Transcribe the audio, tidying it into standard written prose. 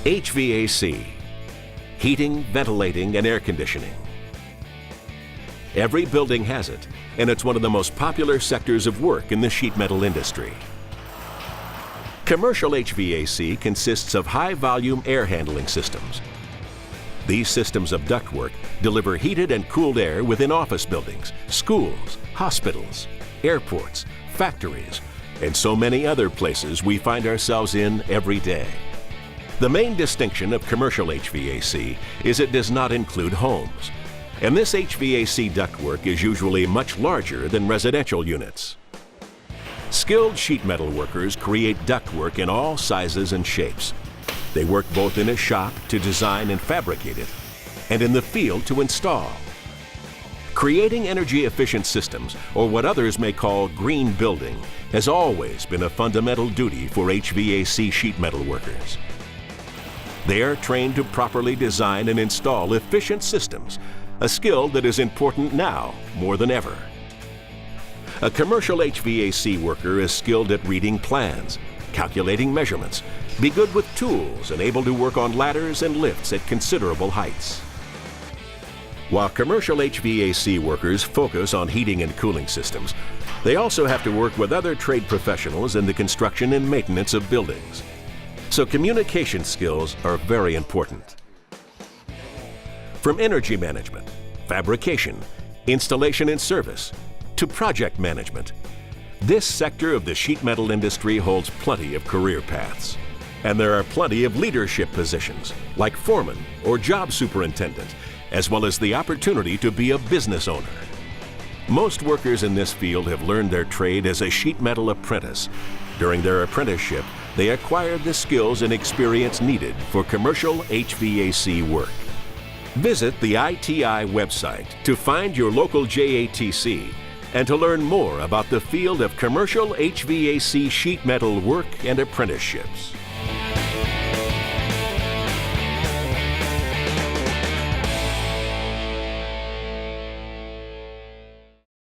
HVAC, heating, ventilating, and air conditioning. Every building has it, and it's one of the most popular sectors of work in the sheet metal industry. Commercial HVAC consists of high-volume air handling systems. These systems of ductwork deliver heated and cooled air within office buildings, schools, hospitals, airports, factories, and so many other places we find ourselves in every day. The main distinction of commercial HVAC is it does not include homes, and this HVAC ductwork is usually much larger than residential units. Skilled sheet metal workers create ductwork in all sizes and shapes. They work both in a shop to design and fabricate it, and in the field to install. Creating energy-efficient systems, or what others may call green building, has always been a fundamental duty for HVAC sheet metal workers. They are trained to properly design and install efficient systems, a skill that is important now more than ever. A commercial HVAC worker is skilled at reading plans, calculating measurements, be good with tools, and able to work on ladders and lifts at considerable heights. While commercial HVAC workers focus on heating and cooling systems, they also have to work with other trade professionals in the construction and maintenance of buildings. So communication skills are very important. From energy management, fabrication, installation and service, to project management, this sector of the sheet metal industry holds plenty of career paths. And there are plenty of leadership positions, like foreman or job superintendent, as well as the opportunity to be a business owner. Most workers in this field have learned their trade as a sheet metal apprentice. During their apprenticeship, they acquired the skills and experience needed for commercial HVAC work. Visit the ITI website to find your local JATC and to learn more about the field of commercial HVAC sheet metal work and apprenticeships.